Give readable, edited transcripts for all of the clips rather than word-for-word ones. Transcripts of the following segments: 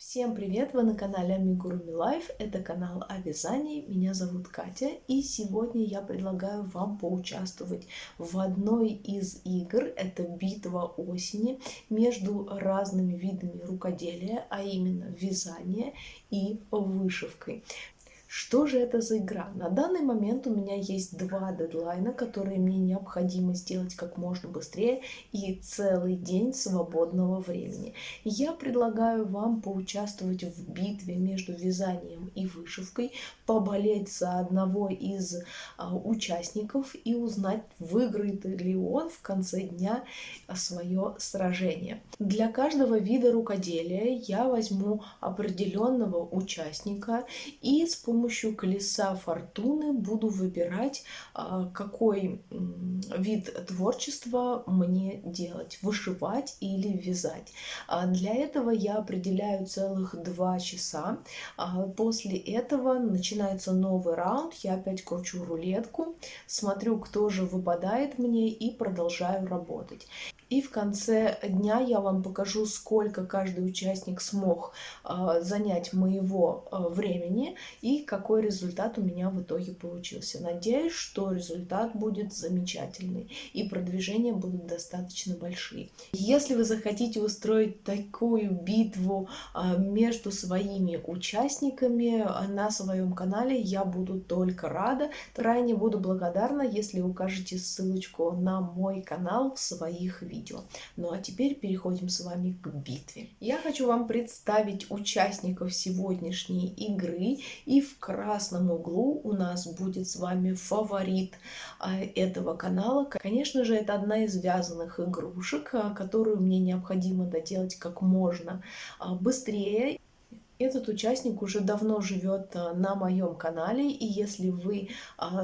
Всем привет! Вы на канале Amigurumi Life. Это канал о вязании. Меня зовут Катя. И сегодня я предлагаю вам поучаствовать в одной из игр. Это битва осени между разными видами рукоделия, а именно вязание и вышивкой. Что же это за игра? На данный момент у меня есть два дедлайна, которые мне необходимо сделать как можно быстрее, и целый день свободного времени. Я предлагаю вам поучаствовать в битве между вязанием и вышивкой, поболеть за одного из участников и узнать, выиграет ли он в конце дня свое сражение. Для каждого вида рукоделия я возьму определенного участника и с помощью колеса фортуны буду выбирать, какой вид творчества мне делать, вышивать или вязать. Для этого я определяю целых 2 часа. После этого начинается новый раунд, я опять кручу рулетку, смотрю, кто же выпадает мне, и продолжаю работать. И в конце дня я вам покажу, сколько каждый участник смог занять моего времени и какой результат у меня в итоге получился. Надеюсь, что результат будет замечательный и продвижения будут достаточно большие. Если вы захотите устроить такую битву между своими участниками на своем канале, я буду только рада. Крайне буду благодарна, если укажете ссылочку на мой канал в своих видео. Ну а теперь переходим с вами к битве. Я хочу вам представить участников сегодняшней игры. И в красном углу у нас будет с вами фаворит этого канала. Конечно же, это одна из вязаных игрушек, которую мне необходимо доделать как можно быстрее. Этот участник уже давно живет на моем канале, и если вы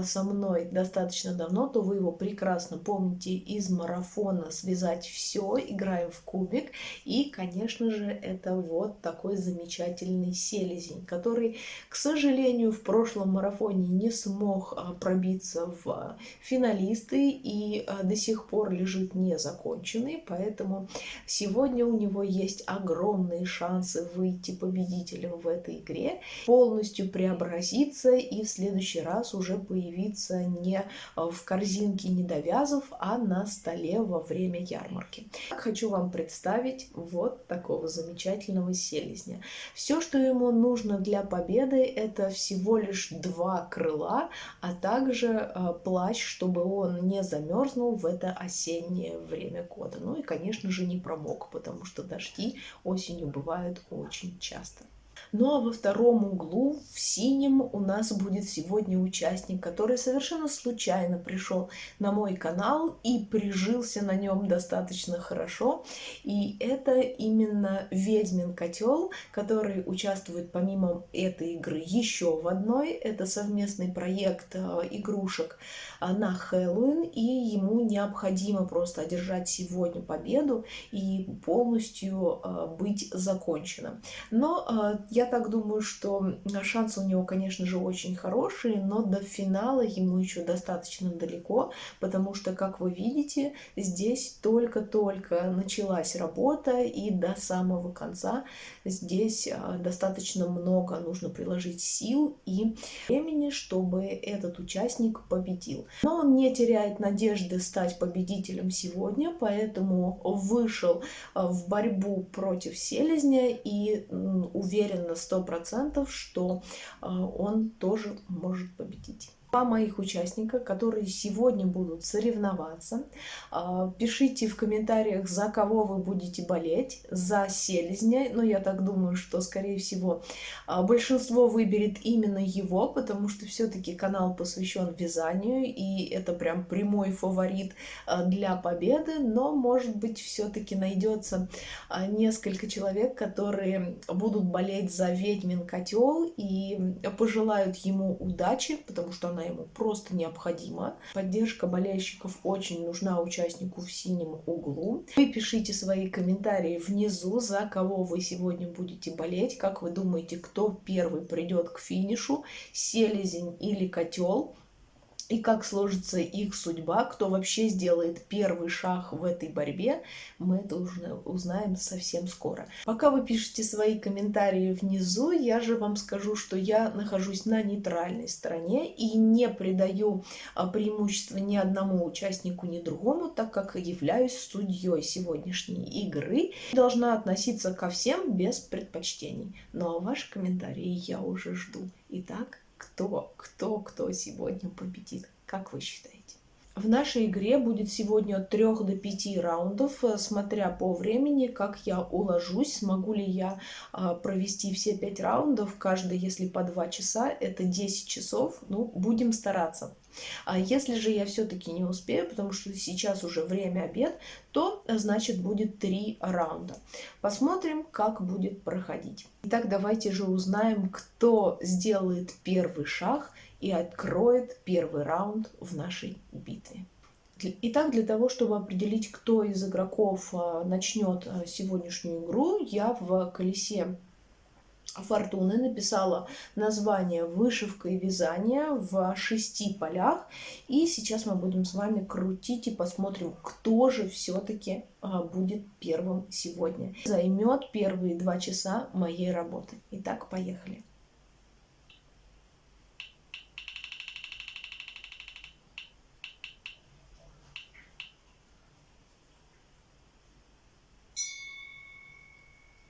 со мной достаточно давно, то вы его прекрасно помните из марафона «Связать все», играем в кубик. И, конечно же, это вот такой замечательный селезень, который, к сожалению, в прошлом марафоне не смог пробиться в финалисты и до сих пор лежит незаконченный, поэтому сегодня у него есть огромные шансы выйти победителем в этой игре, полностью преобразиться и в следующий раз уже появиться не в корзинке недовязов, а на столе во время ярмарки. Хочу вам представить вот такого замечательного селезня. Все, что ему нужно для победы, это всего лишь 2 крыла, а также плащ, чтобы он не замерзнул в это осеннее время года. Ну и, конечно же, не промок, потому что дожди осенью бывают очень часто. Ну а во втором углу, в синем, у нас будет сегодня участник, который совершенно случайно пришел на мой канал и прижился на нем достаточно хорошо. И это именно Ведьмин котел, который участвует помимо этой игры еще в одной. Это совместный проект игрушек на Хэллоуин, и ему необходимо просто одержать сегодня победу и полностью быть законченным. Но я так думаю, что шансы у него, конечно же, очень хорошие, но до финала ему еще достаточно далеко, потому что, как вы видите, здесь только-только началась работа, и до самого конца здесь достаточно много нужно приложить сил и времени, чтобы этот участник победил. Но он не теряет надежды стать победителем сегодня, поэтому вышел в борьбу против селезня и уверен на 100%, что он тоже может победить. 2 моих участника, которые сегодня будут соревноваться. Пишите в комментариях, за кого вы будете болеть. За селезня, но я так думаю, что, скорее всего, большинство выберет именно его, потому что все-таки канал посвящен вязанию, и это прям прямой фаворит для победы. Но, может быть, все-таки найдется несколько человек, которые будут болеть за Ведьмин котел и пожелают ему удачи, потому что она ему просто необходима. Поддержка болельщиков очень нужна участнику в синем углу. Вы пишите свои комментарии внизу, за кого вы сегодня будете болеть. Как вы думаете, кто первый придет к финишу, селезень или котел? и как сложится их судьба, кто вообще сделает первый шаг в этой борьбе, мы это уже узнаем совсем скоро. Пока вы пишете свои комментарии внизу, я же вам скажу, что я нахожусь на нейтральной стороне и не придаю преимущества ни одному участнику, ни другому, так как являюсь судьей сегодняшней игры. Должна относиться ко всем без предпочтений. Ну а ваши комментарии я уже жду. Итак, кто сегодня победит? Как вы считаете? В нашей игре будет сегодня от 3 до 5 раундов, смотря по времени, как я уложусь, смогу ли я провести все 5 раундов, каждый, если по 2 часа, это 10 часов, ну, будем стараться. А если же я все-таки не успею, потому что сейчас уже время обед, то значит будет 3 раунда. Посмотрим, как будет проходить. Итак, давайте же узнаем, кто сделает первый шаг и откроет первый раунд в нашей битве. Итак, для того, чтобы определить, кто из игроков начнет сегодняшнюю игру, я в колесе фортуны написала название вышивка и вязание в 6 полях. И сейчас мы будем с вами крутить и посмотрим, кто же все-таки будет первым сегодня. Займет первые 2 часа моей работы. Итак, поехали.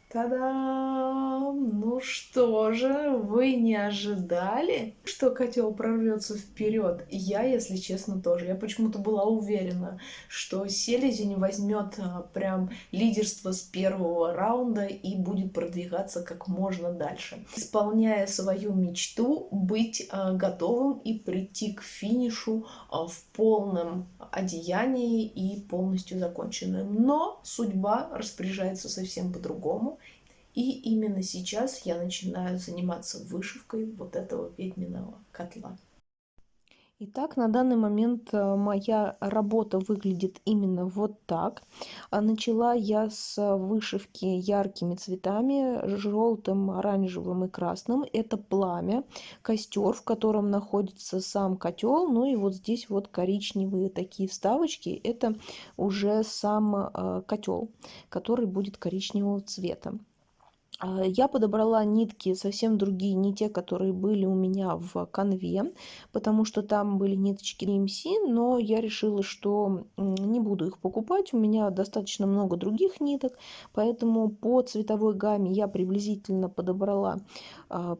Та-дам! Ну что же, вы не ожидали, что котел прорвется вперед? Я, если честно, тоже. Я почему-то была уверена, что селезень возьмет прям лидерство с первого раунда и будет продвигаться как можно дальше, исполняя свою мечту быть готовым и прийти к финишу в полном одеянии и полностью законченным. Но судьба распоряжается совсем по-другому. И именно сейчас я начинаю заниматься вышивкой вот этого ведьминого котла. Итак, на данный момент моя работа выглядит именно вот так. Начала я с вышивки яркими цветами, желтым, оранжевым и красным. Это пламя, костер, в котором находится сам котел. Ну и вот здесь вот коричневые такие вставочки. Это уже сам котел, который будет коричневого цвета. Я подобрала нитки совсем другие, не те, которые были у меня в канве, потому что там были ниточки DMC, но я решила, что не буду их покупать, у меня достаточно много других ниток, поэтому по цветовой гамме я приблизительно подобрала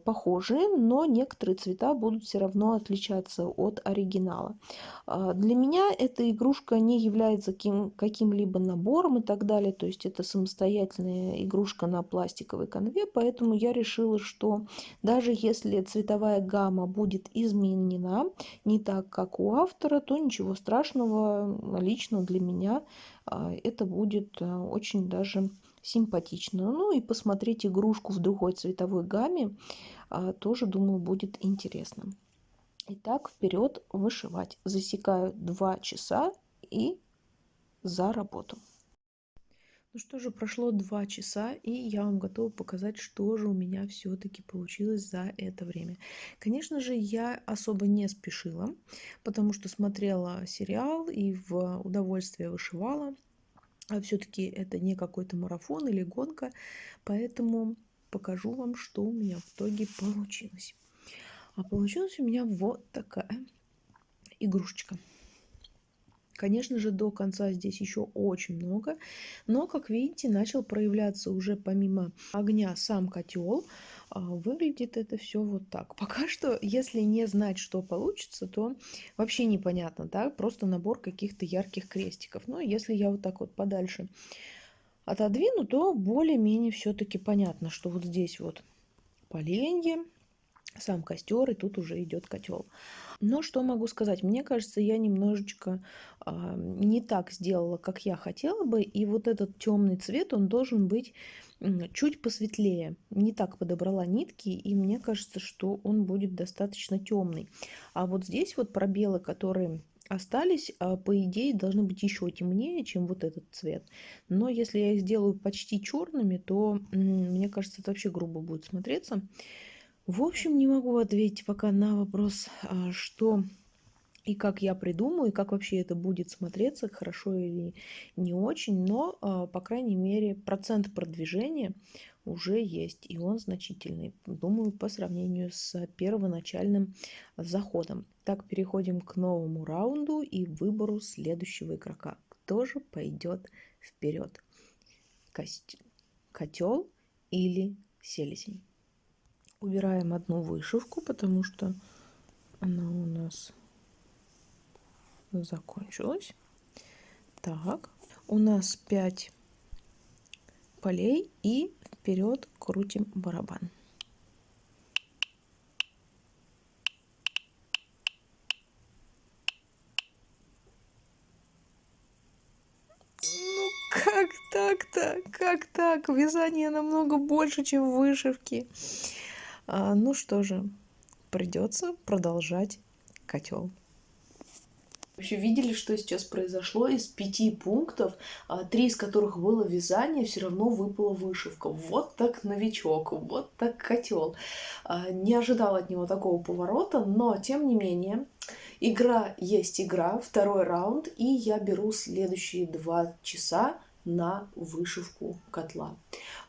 похожие, но некоторые цвета будут все равно отличаться от оригинала. Для меня эта игрушка не является каким-либо набором и так далее, то есть это самостоятельная игрушка на пластиковой канве, поэтому я решила, что даже если цветовая гамма будет изменена не так, как у автора, то ничего страшного, лично для меня это будет очень даже симпатично. Ну и посмотреть игрушку в другой цветовой гамме тоже, думаю, будет интересно. Итак, вперед вышивать. Засекаю 2 часа и за работу. Ну что же, прошло 2 часа, и я вам готова показать, что же у меня все-таки получилось за это время. Конечно же, я особо не спешила, потому что смотрела сериал и в удовольствие вышивала. А все-таки это не какой-то марафон или гонка, поэтому покажу вам, что у меня в итоге получилось. А получилась у меня вот такая игрушечка. Конечно же, до конца здесь еще очень много, но, как видите, начал проявляться уже помимо огня сам котел. Выглядит это все вот так. Пока что, если не знать, что получится, то вообще непонятно, да, просто набор каких-то ярких крестиков. Но если я вот так вот подальше отодвину, то более-менее все-таки понятно, что вот здесь вот поленья, сам костер, и тут уже идет котел. Но что могу сказать? Мне кажется, я немножечко не так сделала, как я хотела бы. И вот этот темный цвет, он должен быть чуть посветлее. Не так подобрала нитки, и мне кажется, что он будет достаточно темный. А вот здесь вот пробелы, которые остались, по идее, должны быть еще темнее, чем вот этот цвет. Но если я их сделаю почти черными, то, мне кажется, это вообще грубо будет смотреться. В общем, не могу ответить пока на вопрос, что и как я придумаю, и как вообще это будет смотреться, хорошо или не очень, но, по крайней мере, процент продвижения уже есть, и он значительный, думаю, по сравнению с первоначальным заходом. Так, переходим к новому раунду и выбору следующего игрока. Кто же пойдет вперед? Котел или селезень? Убираем одну вышивку, потому что она у нас закончилась. Так, у нас 5 полей и вперед крутим барабан. Ну как так-то? Как так? Вязание намного больше, чем вышивки. Ну что же, придется продолжать котел. Вообще видели, что сейчас произошло? Из 5 пунктов, 3 из которых было вязание, все равно выпала вышивка. Вот так новичок, вот так котел. Не ожидал от него такого поворота, но тем не менее, игра есть игра, второй раунд, и я беру следующие 2 часа на вышивку котла.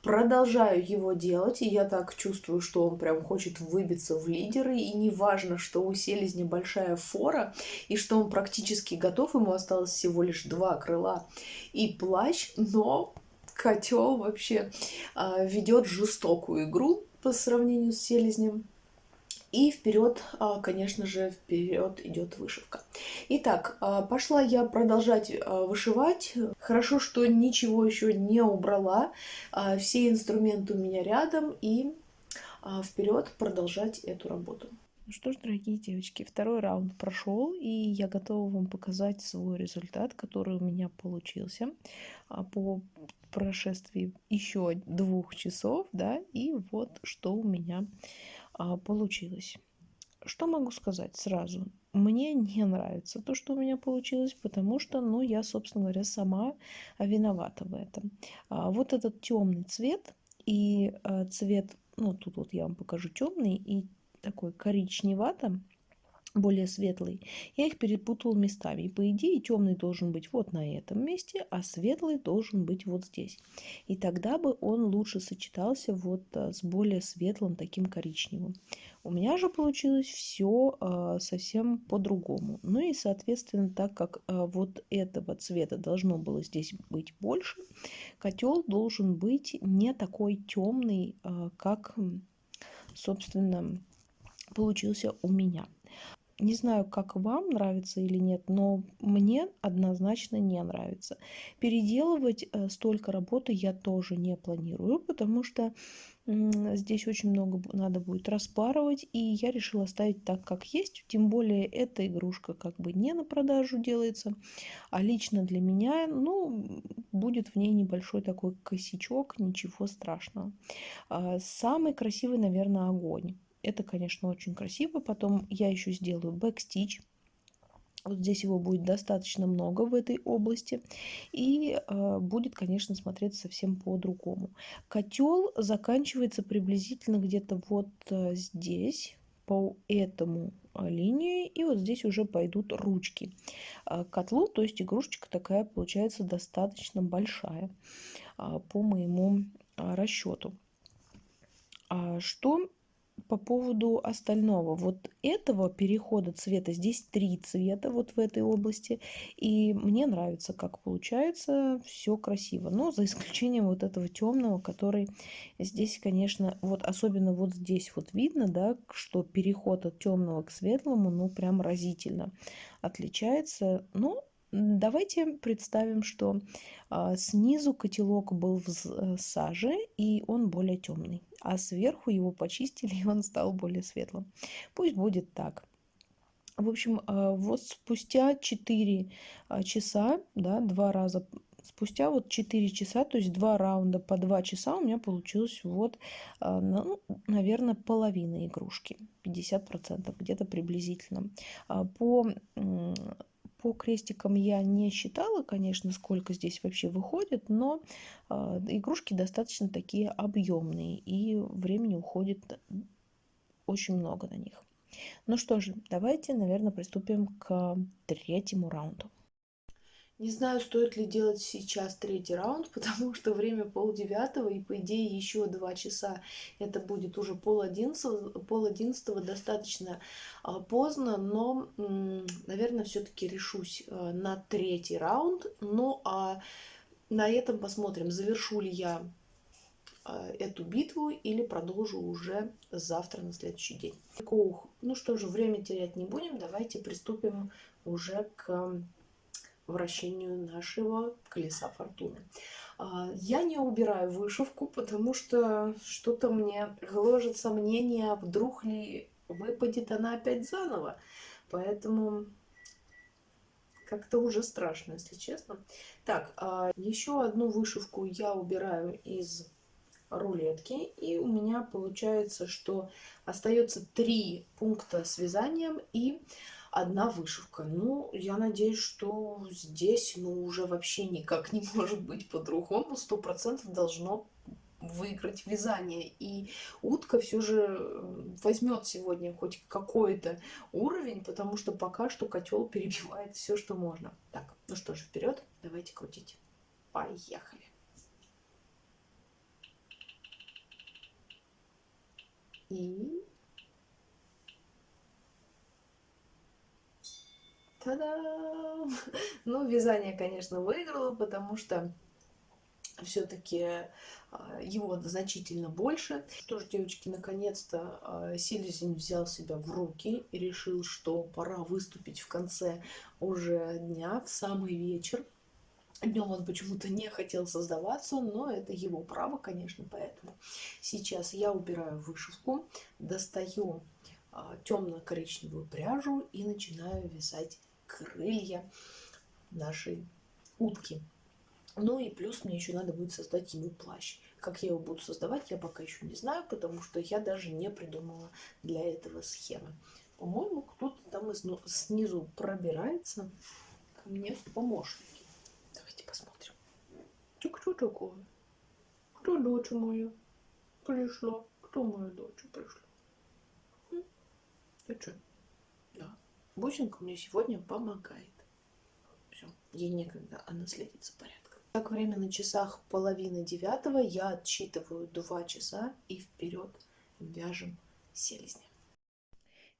Продолжаю его делать, и я так чувствую, что он прям хочет выбиться в лидеры, и не важно, что у селезня большая фора, и что он практически готов, ему осталось всего лишь 2 крыла и плащ, но котел вообще ведет жестокую игру по сравнению с селезнем. И вперед, конечно же, вперед идет вышивка. Итак, пошла я продолжать вышивать. Хорошо, что ничего еще не убрала. Все инструменты у меня рядом. И вперед продолжать эту работу. Ну что ж, дорогие девочки, второй раунд прошел, и я готова вам показать свой результат, который у меня получился по прошествии еще 2 часов, да, и вот что у меня получилось. Что могу сказать сразу? Мне не нравится то, что у меня получилось, потому что, ну, я, собственно говоря, сама виновата в этом. Вот этот темный цвет и цвет, ну, тут вот я вам покажу темный и такой коричневато, более светлый, я их перепутала местами. И по идее темный должен быть вот на этом месте, а светлый должен быть вот здесь. И тогда бы он лучше сочетался вот с более светлым таким коричневым. У меня же получилось все совсем по-другому. Ну и, соответственно, так как вот этого цвета должно было здесь быть больше, котел должен быть не такой темный, как, собственно, получился у меня. Не знаю, как вам нравится или нет, но мне однозначно не нравится. Переделывать столько работы я тоже не планирую, потому что здесь очень много надо будет распарывать, и я решила оставить так, как есть. Тем более эта игрушка как бы не на продажу делается, а лично для меня, ну, будет в ней небольшой такой косячок, ничего страшного. Самый красивый, наверное, огонь. Это, конечно, очень красиво. Потом я еще сделаю бэкстич. Вот здесь его будет достаточно много в этой области. И будет, конечно, смотреться совсем по-другому. Котел заканчивается приблизительно где-то вот здесь, по этому линии. И вот здесь уже пойдут ручки к котлу. То есть игрушечка такая получается достаточно большая по моему расчету. Что по поводу остального? Вот этого перехода цвета, здесь 3 цвета вот в этой области, и мне нравится, как получается, все красиво, но за исключением вот этого темного, который здесь, конечно, вот особенно вот здесь вот видно, да, что переход от темного к светлому, ну, прям разительно отличается. Но давайте представим, что снизу котелок был в саже, и он более темный, а сверху его почистили, и он стал более светлым. Пусть будет так. В общем, вот спустя 4 часа, да, 2 раза, спустя вот 4 часа, то есть 2 раунда по 2 часа у меня получилось вот, ну, наверное, половина игрушки, 50% где-то приблизительно. По крестикам я не считала, конечно, сколько здесь вообще выходит, но игрушки достаточно такие объемные, и времени уходит очень много на них. Ну что же, давайте, наверное, приступим к третьему раунду. Не знаю, стоит ли делать сейчас третий раунд, потому что время 9:30, и по идее еще 2 часа. Это будет уже пол одиннадцатого достаточно поздно, но, наверное, все-таки решусь на третий раунд. Ну а на этом посмотрим, завершу ли я эту битву или продолжу уже завтра на следующий день. Ну что же, время терять не будем, давайте приступим уже к вращению нашего колеса фортуны. Я не убираю вышивку, потому что что-то мне гложет сомнение, вдруг ли выпадет она опять заново. Поэтому как-то уже страшно, если честно. Так, еще одну вышивку я убираю из рулетки, и у меня получается, что остается 3 пункта с вязанием и одна вышивка. Ну, я надеюсь, что здесь, ну, уже вообще никак не может быть по-другому. 100% должно выиграть вязание. И утка все же возьмет сегодня хоть какой-то уровень, потому что пока что котел перебивает все, что можно. Так, ну что ж, вперед, давайте крутить. Поехали. И та-дам! Ну, вязание, конечно, выиграло, потому что все-таки его значительно больше. Что ж, девочки, наконец-то селезень взял себя в руки и решил, что пора выступить в конце уже дня, в самый вечер. Днем он почему-то не хотел создаваться, но это его право, конечно, поэтому сейчас я убираю вышивку, достаю темно-коричневую пряжу и начинаю вязать крылья нашей утки. Ну и плюс мне еще надо будет создать ему плащ. Как я его буду создавать, я пока еще не знаю, потому что я даже не придумала для этого схемы. По-моему, кто-то там снизу пробирается ко мне в помощники. Давайте посмотрим. Ты кто такой? Кто дочь моя пришла? Кто моя дочь пришла? Ты что? Да. Бусинка мне сегодня помогает. Все, ей некогда, она следит за порядком. Так, время на часах 8:30. Я отсчитываю 2 часа и вперед вяжем селезня.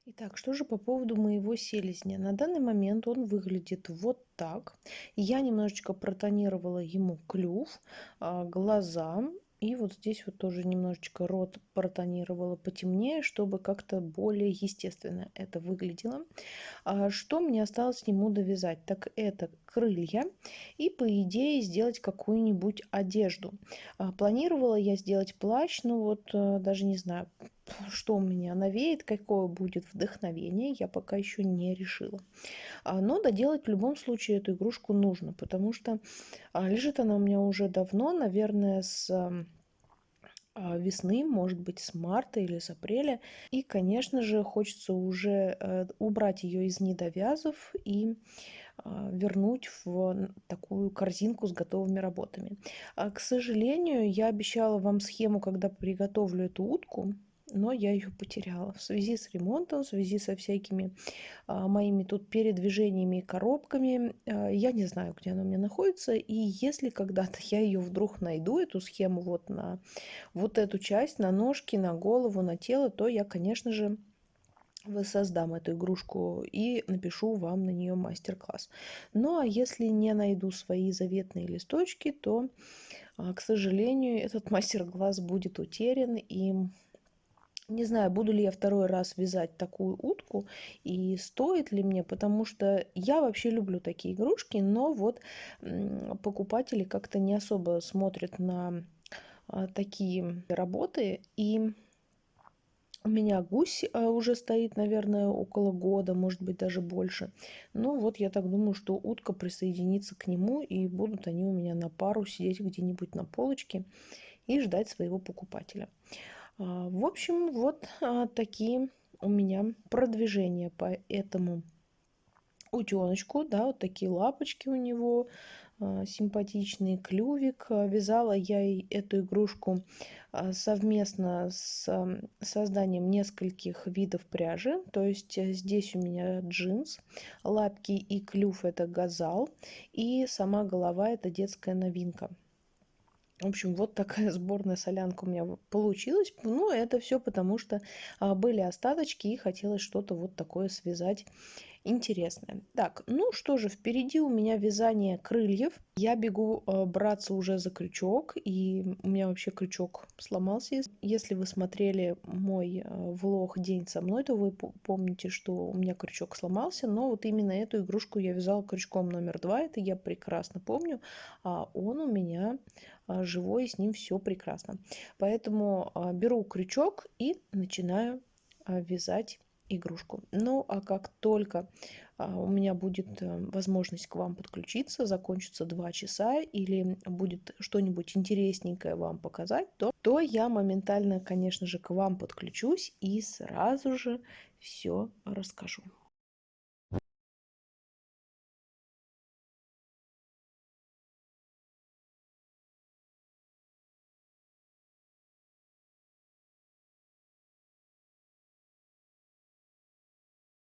Итак, что же по поводу моего селезня? На данный момент он выглядит вот так. Я немножечко протонировала ему клюв, глаза. И вот здесь вот тоже немножечко рот протонировала потемнее, чтобы как-то более естественно это выглядело. Что мне осталось ему довязать? Так это крылья и, по идее, сделать какую-нибудь одежду. Планировала я сделать плащ, но вот даже не знаю, что у меня навеет, какое будет вдохновение, я пока еще не решила. Но доделать в любом случае эту игрушку нужно, потому что лежит она у меня уже давно, наверное, с весны, может быть, с марта или с апреля. И, конечно же, хочется уже убрать ее из недовязов и вернуть в такую корзинку с готовыми работами. К сожалению, я обещала вам схему, когда приготовлю эту утку, но я ее потеряла в связи с ремонтом, в связи со всякими моими тут передвижениями и коробками. Я не знаю, где она у меня находится, и если когда-то я ее вдруг найду, эту схему вот на вот эту часть, на ножки, на голову, на тело, то я, конечно же, воссоздам эту игрушку и напишу вам на нее мастер-класс. Ну а если не найду свои заветные листочки, то, к сожалению, этот мастер-класс будет утерян. И не знаю, буду ли я второй раз вязать такую утку и стоит ли мне, потому что я вообще люблю такие игрушки, но вот покупатели как-то не особо смотрят на такие работы. И у меня гусь уже стоит, наверное, около года, может быть, даже больше. Ну вот я так думаю, что утка присоединится к нему, и будут они у меня на пару сидеть где-нибудь на полочке и ждать своего покупателя. В общем, вот такие у меня продвижения по этому утеночку, да, вот такие лапочки у него, симпатичный клювик. Вязала я эту игрушку совместно с созданием нескольких видов пряжи. То есть здесь у меня джинс, лапки и клюв это газал, и сама голова это детская новинка. В общем, вот такая сборная солянка у меня получилась. Ну, это все потому, что были остаточки и хотелось что-то вот такое связать интересное. Так, ну что же, впереди у меня вязание крыльев. Я бегу браться уже за крючок, и у меня вообще крючок сломался. Если вы смотрели мой влог «День со мной», то вы помните, что у меня крючок сломался, но вот именно эту игрушку я вязала крючком номер 2, это я прекрасно помню, а он у меня живой, и с ним все прекрасно. Поэтому беру крючок и начинаю вязать игрушку. Ну, а как только у меня будет возможность к вам подключиться, закончатся 2 часа или будет что-нибудь интересненькое вам показать, то я моментально, конечно же, к вам подключусь и сразу же все расскажу.